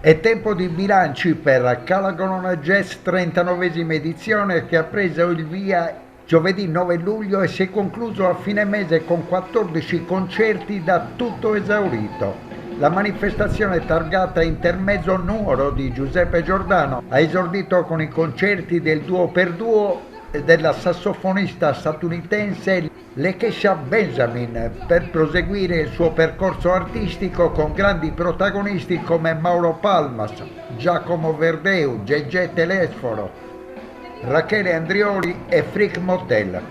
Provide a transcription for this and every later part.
È tempo di bilanci per Calagonone Jazz 39esima edizione che ha preso il via giovedì 9 luglio e si è concluso a fine mese con 14 concerti da tutto esaurito. La manifestazione targata Intermezzo Nuoro di Giuseppe Giordano ha esordito con i concerti del duo per duo della sassofonista statunitense Lakeisha Benjamin per proseguire il suo percorso artistico con grandi protagonisti come Mauro Palmas, Giacomo Verdeu, Gegè Telesforo, Rachele Andrioli e Frick Motel.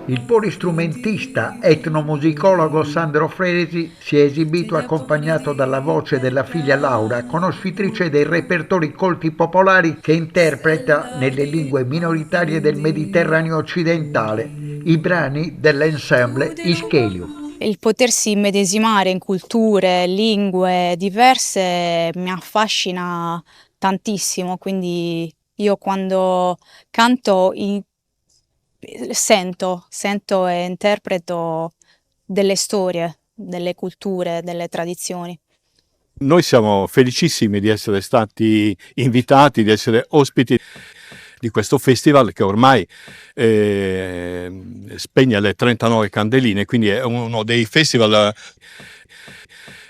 Il polistrumentista etnomusicologo Sandro Fresi si è esibito accompagnato dalla voce della figlia Laura, conoscitrice dei repertori colti popolari che interpreta nelle lingue minoritarie del Mediterraneo occidentale i brani dell'ensemble Ischeliu. Il potersi immedesimare in culture, lingue diverse mi affascina tantissimo, quindi io quando canto sento e interpreto delle storie, delle culture, delle tradizioni. Noi siamo felicissimi di essere stati invitati, di essere ospiti di questo festival che ormai spegne le 39 candeline, quindi è uno dei festival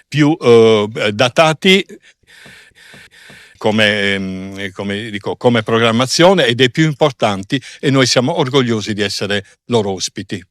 più datati come programmazione e dei più importanti, e noi siamo orgogliosi di essere loro ospiti.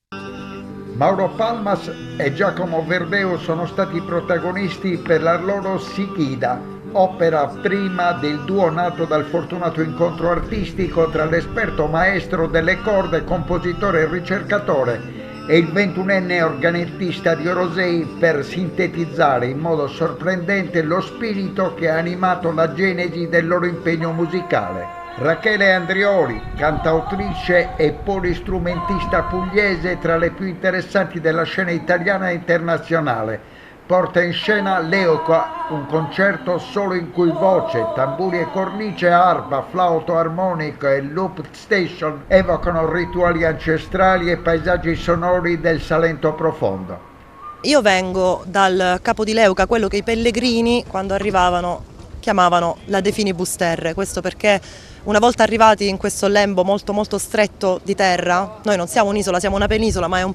Mauro Palmas e Giacomo Verdeu sono stati protagonisti per la loro Sichida, opera prima del duo nato dal fortunato incontro artistico tra l'esperto maestro delle corde, compositore e ricercatore, e il 21enne organettista di Orosei per sintetizzare in modo sorprendente lo spirito che ha animato la genesi del loro impegno musicale. Rachele Andrioli, cantautrice e polistrumentista pugliese tra le più interessanti della scena italiana e internazionale, porta in scena Leoca, un concerto solo in cui voce, tamburi e cornice, arpa, flauto armonico e loop station evocano rituali ancestrali e paesaggi sonori del Salento profondo. Io vengo dal capo di Leuca, quello che i pellegrini quando arrivavano chiamavano la De Finibus Terre, questo perché una volta arrivati in questo lembo molto molto stretto di terra, noi non siamo un'isola, siamo una penisola, ma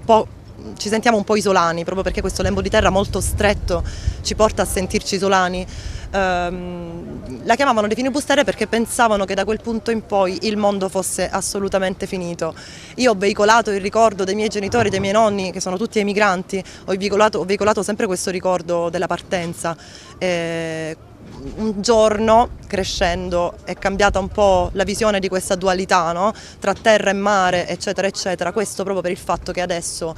ci sentiamo un po' isolani, proprio perché questo lembo di terra molto stretto ci porta a sentirci isolani. La chiamavano De Finibus Terre perché pensavano che da quel punto in poi il mondo fosse assolutamente finito. Io ho veicolato il ricordo dei miei genitori, dei miei nonni, che sono tutti emigranti, ho veicolato sempre questo ricordo della partenza. Un giorno, crescendo, è cambiata un po' la visione di questa dualità, no? Tra terra e mare, eccetera, eccetera. Questo proprio per il fatto che adesso,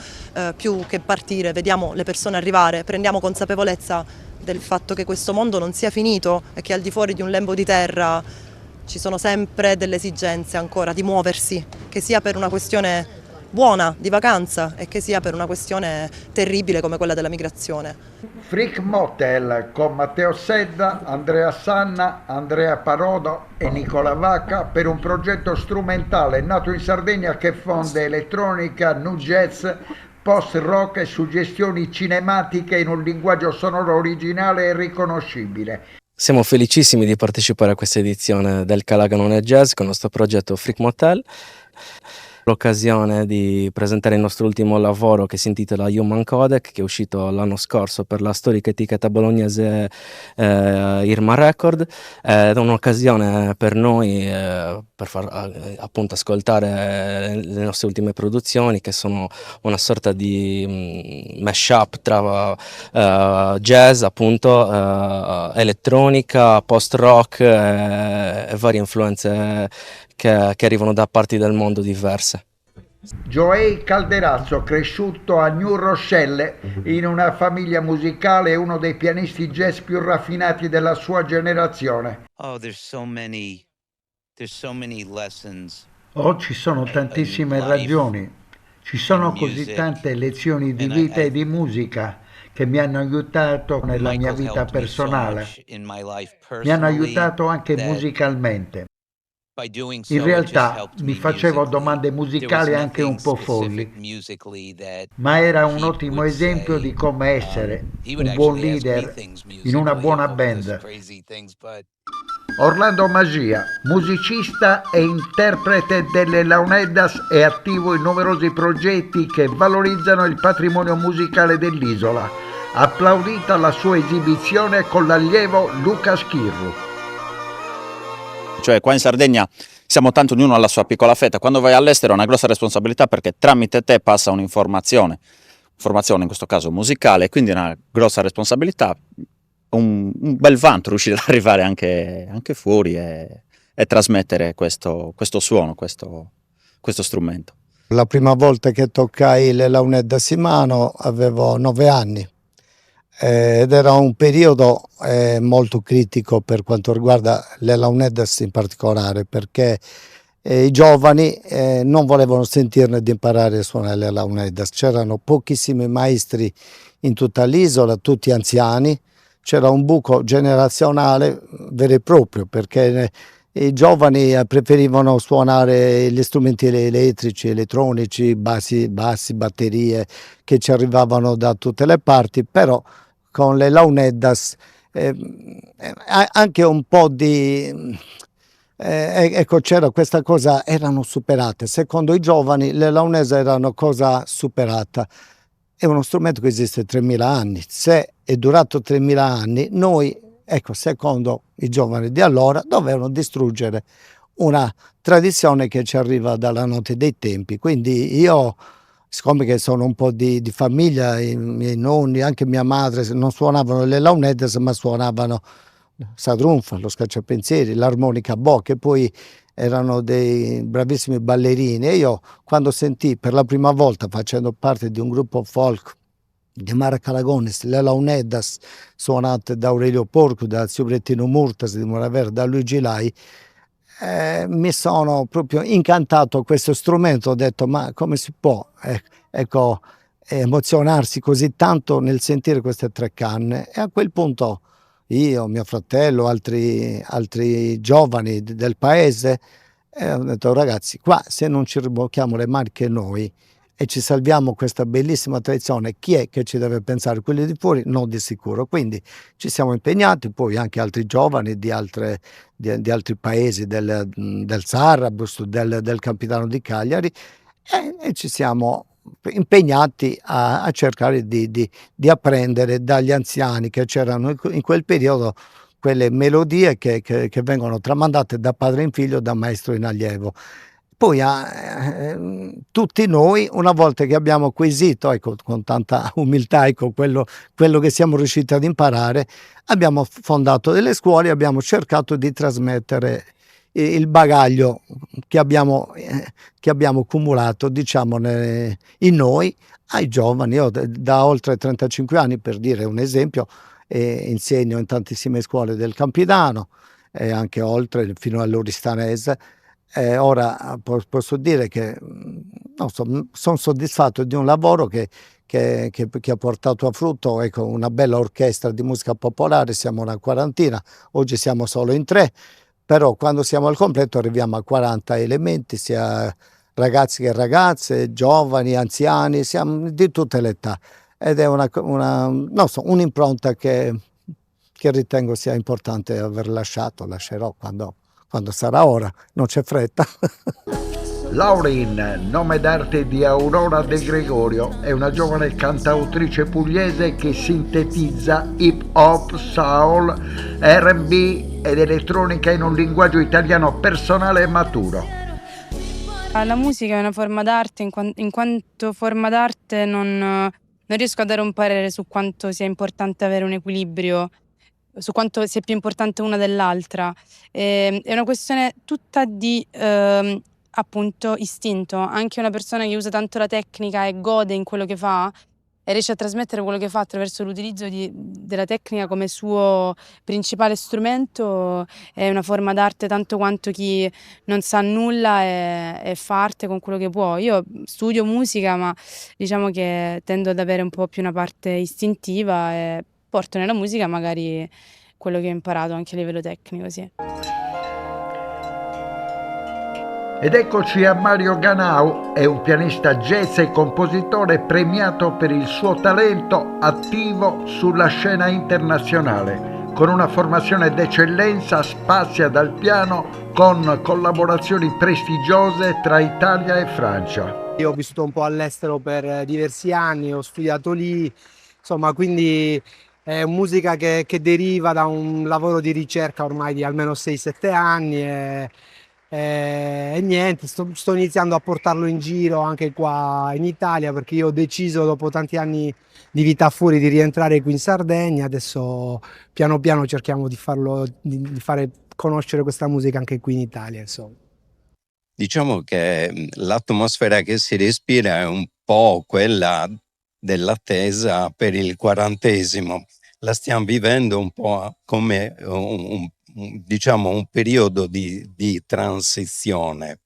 più che partire, vediamo le persone arrivare, prendiamo consapevolezza del fatto che questo mondo non sia finito e che al di fuori di un lembo di terra ci sono sempre delle esigenze ancora di muoversi, che sia per una questione buona di vacanza e che sia per una questione terribile come quella della migrazione. Frick Motel con Matteo Sedda, Andrea Sanna, Andrea Parodo e Nicola Vacca per un progetto strumentale nato in Sardegna che fonde elettronica, nu jazz, post-rock e suggestioni cinematiche in un linguaggio sonoro originale e riconoscibile. Siamo felicissimi di partecipare a questa edizione del Calagonone Jazz con il nostro progetto Frick Motel. L'occasione di presentare il nostro ultimo lavoro che si intitola Human Codec, che è uscito l'anno scorso per la storica etichetta bolognese Irma Record. È un'occasione per noi per far appunto ascoltare le nostre ultime produzioni, che sono una sorta di mashup tra jazz, appunto, elettronica, post-rock e varie influenze che arrivano da parti del mondo diverse. Joey Calderazzo, cresciuto a New Rochelle in una famiglia musicale, è uno dei pianisti jazz più raffinati della sua generazione. Ci sono tantissime ragioni, ci sono così tante lezioni di vita e di musica che mi hanno aiutato nella mia vita personale, mi hanno aiutato anche musicalmente. In realtà mi facevo domande musicali anche un po' folli, ma era un ottimo esempio di come essere un buon leader in una buona band. Orlando Magia, musicista e interprete delle Launeddas, è attivo in numerosi progetti che valorizzano il patrimonio musicale dell'isola. Applaudita la sua esibizione con l'allievo Luca Schirru. Cioè qua in Sardegna siamo tanto ognuno alla sua piccola fetta, quando vai all'estero è una grossa responsabilità perché tramite te passa un'informazione, in questo caso musicale, quindi è una grossa responsabilità, un bel vanto riuscire ad arrivare anche fuori e trasmettere questo suono, questo strumento. La prima volta che toccai le Launeddas in mano avevo 9 anni. Ed era un periodo molto critico per quanto riguarda le Launeddas in particolare, perché i giovani non volevano sentirne di imparare a suonare le Launeddas. C'erano pochissimi maestri in tutta l'isola, tutti anziani, c'era un buco generazionale vero e proprio, perché i giovani preferivano suonare gli strumenti elettrici, elettronici, bassi, batterie che ci arrivavano da tutte le parti, però con le Launeddas anche un po' di ecco, c'era questa cosa, erano superate. Secondo i giovani le Launeddas erano cosa superata. È uno strumento che esiste 3000 anni. Se è durato 3000 anni, noi, ecco, secondo i giovani di allora, dovevano distruggere una tradizione che ci arriva dalla notte dei tempi. Quindi io, siccome che sono un po' di famiglia, i miei nonni, anche mia madre, non suonavano le Launeddas, ma suonavano sadrunfa, lo scacciapensieri, l'armonica a bocche, che poi erano dei bravissimi ballerini. E io, quando sentii per la prima volta, facendo parte di un gruppo folk di Mara Calagonis, le Launeddas suonate da Aurelio Porco, da Zio Brettino Murtas di Moravera, da Luigi Lai, mi sono proprio incantato a questo strumento. Ho detto, ma come si può ecco, emozionarsi così tanto nel sentire queste 3 canne? E a quel punto io, mio fratello, altri giovani del paese, ho detto, ragazzi, qua se non ci ribocchiamo le maniche noi e ci salviamo questa bellissima tradizione, chi è che ci deve pensare? Quelli di fuori? No, di sicuro. Quindi ci siamo impegnati, poi anche altri giovani di altri paesi, del Sarrabus, del Capitano di Cagliari, e ci siamo impegnati a cercare di apprendere dagli anziani che c'erano in quel periodo, quelle melodie che vengono tramandate da padre in figlio, da maestro in allievo. Poi tutti noi, una volta che abbiamo acquisito, ecco, con tanta umiltà, ecco, quello che siamo riusciti ad imparare, abbiamo fondato delle scuole, abbiamo cercato di trasmettere il bagaglio che abbiamo accumulato, diciamo, in noi ai giovani. Io da oltre 35 anni, per dire un esempio, insegno in tantissime scuole del Campidano e anche oltre, fino all'Oristanese. Ora posso dire che sono soddisfatto di un lavoro che ha portato a frutto, ecco, una bella orchestra di musica popolare. Siamo una quarantina, oggi siamo solo in 3, però quando siamo al completo arriviamo a 40 elementi, sia ragazzi che ragazze, giovani, anziani, siamo di tutte le età, ed è un'impronta che ritengo sia importante aver lasciato. Lascerò quando sarà ora, non c'è fretta. Laurin, nome d'arte di Aurora De Gregorio, è una giovane cantautrice pugliese che sintetizza hip hop, soul, R&B ed elettronica in un linguaggio italiano personale e maturo. La musica è una forma d'arte, in quanto forma d'arte non riesco a dare un parere su quanto sia importante avere un equilibrio, su quanto sia più importante una dell'altra. È una questione tutta di appunto istinto. Anche una persona che usa tanto la tecnica e gode in quello che fa e riesce a trasmettere quello che fa attraverso l'utilizzo della tecnica come suo principale strumento è una forma d'arte tanto quanto chi non sa nulla e fa arte con quello che può. Io studio musica, ma diciamo che tendo ad avere un po' più una parte istintiva e porto nella musica magari quello che ho imparato anche a livello tecnico, sì. Ed eccoci a Mario Ganau, è un pianista jazz e compositore premiato per il suo talento attivo sulla scena internazionale. Con una formazione d'eccellenza spazia dal piano con collaborazioni prestigiose tra Italia e Francia. Io ho vissuto un po' all'estero per diversi anni, ho studiato lì, insomma, quindi è musica che deriva da un lavoro di ricerca ormai di almeno 6-7 anni e niente, sto iniziando a portarlo in giro anche qua in Italia perché io ho deciso dopo tanti anni di vita fuori di rientrare qui in Sardegna, adesso piano piano cerchiamo di fare conoscere questa musica anche qui in Italia, insomma. Diciamo che l'atmosfera che si respira è un po' quella dell'attesa per il 40°. La stiamo vivendo un po' come diciamo un periodo di transizione.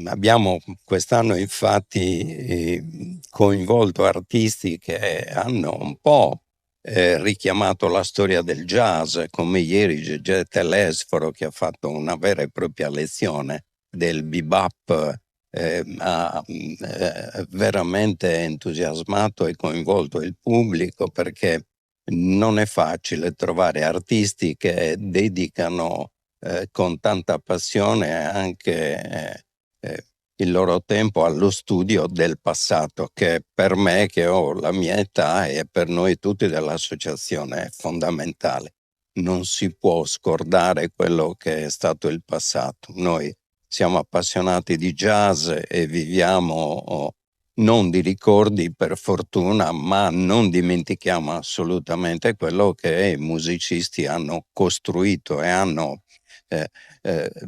Abbiamo quest'anno infatti coinvolto artisti che hanno un po' richiamato la storia del jazz, come ieri Gegè Telesforo, che ha fatto una vera e propria lezione del bebop, ha veramente entusiasmato e coinvolto il pubblico, perché non è facile trovare artisti che dedicano con tanta passione anche il loro tempo allo studio del passato, che per me, che ho la mia età, e per noi tutti dell'associazione è fondamentale. Non si può scordare quello che è stato il passato. Noi siamo appassionati di jazz e viviamo non di ricordi, per fortuna, ma non dimentichiamo assolutamente quello che i musicisti hanno costruito e hanno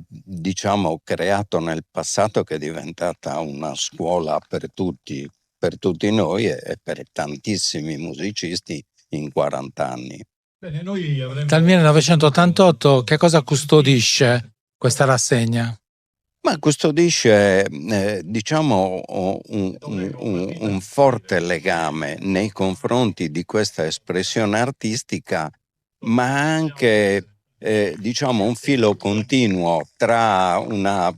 diciamo creato nel passato, che è diventata una scuola per tutti noi e per tantissimi musicisti in 40 anni. Bene, dal 1988 che cosa custodisce questa rassegna? Ma custodisce diciamo un forte legame nei confronti di questa espressione artistica, ma anche diciamo un filo continuo tra una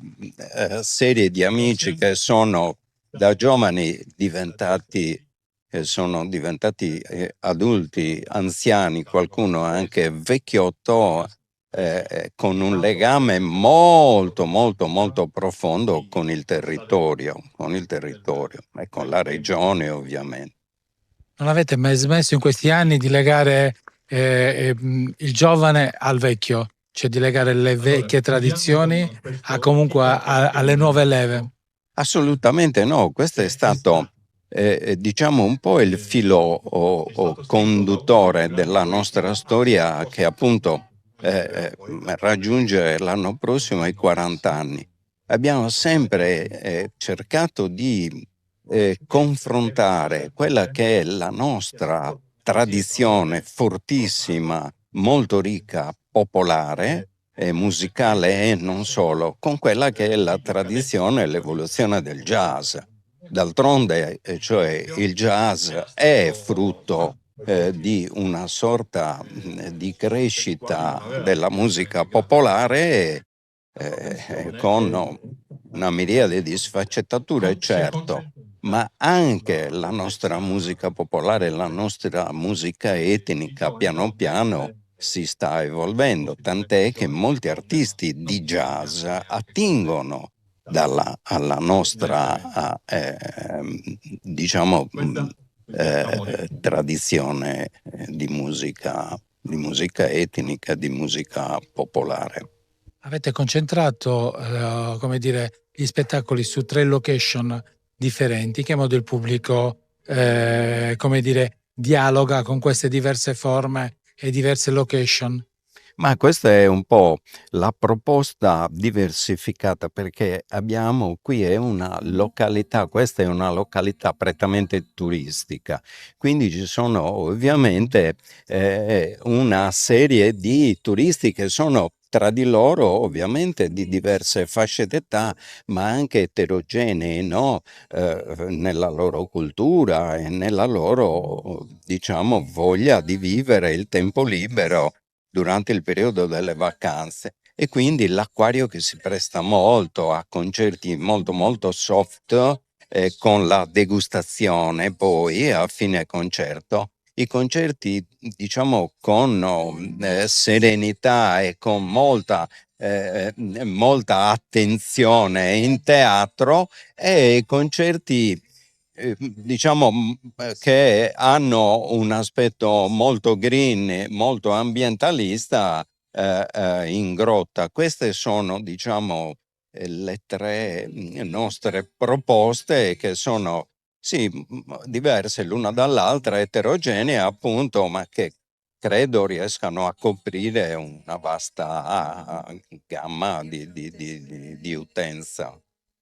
serie di amici che sono da giovani sono diventati adulti, anziani, qualcuno anche vecchiotto, con un legame molto molto molto profondo con il territorio e con la regione, ovviamente. Non avete mai smesso in questi anni di legare il giovane al vecchio, cioè di legare le vecchie tradizioni alle nuove leve? Assolutamente no, questo è stato diciamo un po' il filo conduttore della nostra storia, che appunto raggiunge l'anno prossimo i 40 anni. Abbiamo sempre cercato di confrontare quella che è la nostra tradizione fortissima, molto ricca, popolare, musicale e non solo, con quella che è la tradizione e l'evoluzione del jazz. D'altronde, cioè, il jazz è frutto di una sorta di crescita della musica popolare con una miriade di sfaccettature, certo, ma anche la nostra musica popolare, la nostra musica etnica piano piano si sta evolvendo, tant'è che molti artisti di jazz attingono alla nostra diciamo tradizione di musica etnica, di musica popolare. Avete concentrato come dire, gli spettacoli su 3 location differenti. In che modo il pubblico come dire, dialoga con queste diverse forme e diverse location? Ma questa è un po' la proposta diversificata, perché abbiamo qui questa è una località prettamente turistica, quindi ci sono ovviamente una serie di turisti che sono tra di loro ovviamente di diverse fasce d'età, ma anche eterogenei, no? Nella loro cultura e nella loro, diciamo, voglia di vivere il tempo libero durante il periodo delle vacanze. e quindi l'acquario che si presta molto a concerti molto molto soft, con la degustazione poi a fine concerto. I concerti, diciamo, con serenità e con molta attenzione in teatro, e i concerti diciamo che hanno un aspetto molto green, molto ambientalista in grotta. Queste sono, diciamo, le 3 nostre proposte, che sono sì diverse l'una dall'altra, eterogenee appunto, ma che credo riescano a coprire una vasta gamma di utenza.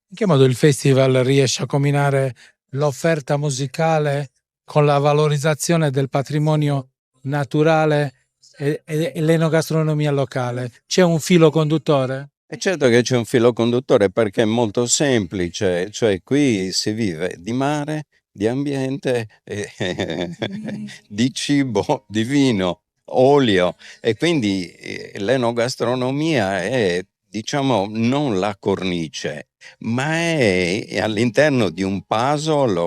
In che modo il festival riesce a combinare l'offerta musicale con la valorizzazione del patrimonio naturale e l'enogastronomia locale? C'è un filo conduttore? E certo che c'è un filo conduttore, perché è molto semplice, cioè qui si vive di mare, di ambiente, di cibo, di vino, olio, e quindi l'enogastronomia è, diciamo, non la cornice, ma è all'interno di un puzzle,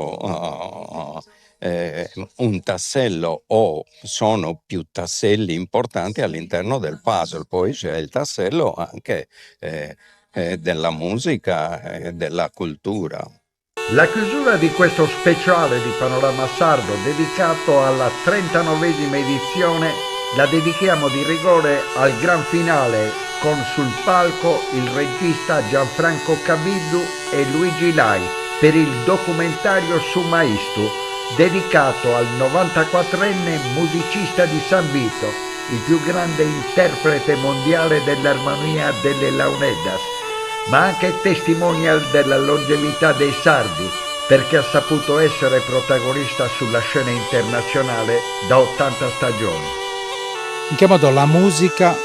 un tassello, o sono più tasselli importanti all'interno del puzzle. Poi c'è il tassello anche della musica e della cultura. La chiusura di questo speciale di Panorama Sardo, dedicato alla 39esima edizione, la dedichiamo di rigore al gran finale, con sul palco il regista Gianfranco Caviddu e Luigi Lai per il documentario su Maistu, dedicato al 94enne musicista di San Vito, il più grande interprete mondiale dell'armonia delle Launeddas, ma anche testimonial della longevità dei sardi, perché ha saputo essere protagonista sulla scena internazionale da 80 stagioni. In che modo la musica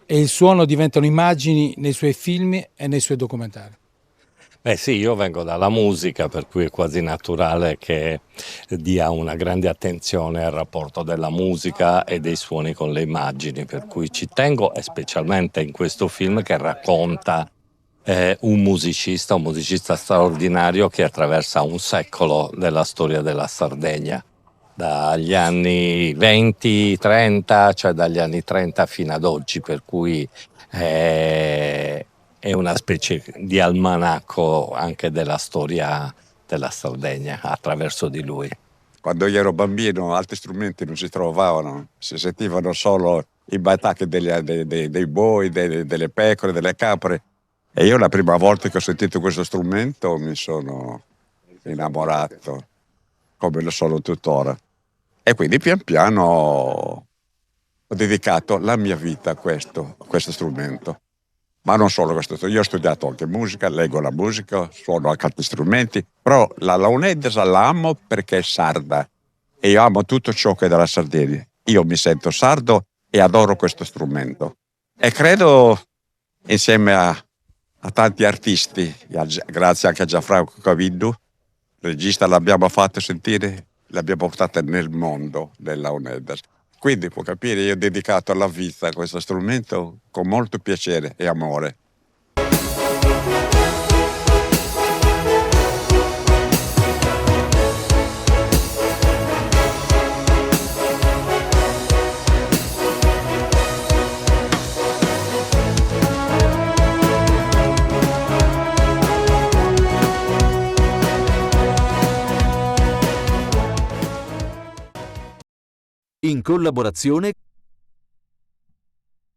e il suono diventano immagini nei suoi film e nei suoi documentari? Beh sì, io vengo dalla musica, per cui è quasi naturale che dia una grande attenzione al rapporto della musica e dei suoni con le immagini, per cui ci tengo, e specialmente in questo film che racconta un musicista straordinario che attraversa un secolo della storia della Sardegna, dagli anni 20-30, cioè dagli anni 30 fino ad oggi, per cui è una specie di almanacco anche della storia della Sardegna attraverso di lui. Quando io ero bambino altri strumenti non si trovavano, si sentivano solo i battacchi dei boi, delle pecore, delle capre, e io la prima volta che ho sentito questo strumento mi sono innamorato, come lo sono tuttora, e quindi pian piano ho dedicato la mia vita a questo strumento. Ma non solo questo, io ho studiato anche musica, leggo la musica, suono anche altri strumenti, però la Launeddas la amo perché è sarda e io amo tutto ciò che è della Sardegna. Io mi sento sardo e adoro questo strumento. E credo, insieme a tanti artisti, grazie anche a Gianfranco Caviddu, regista, l'abbiamo fatto sentire, l'abbiamo portata nel mondo della Launeddas. Quindi può capire, io ho dedicato la vita a questo strumento con molto piacere e amore. In collaborazione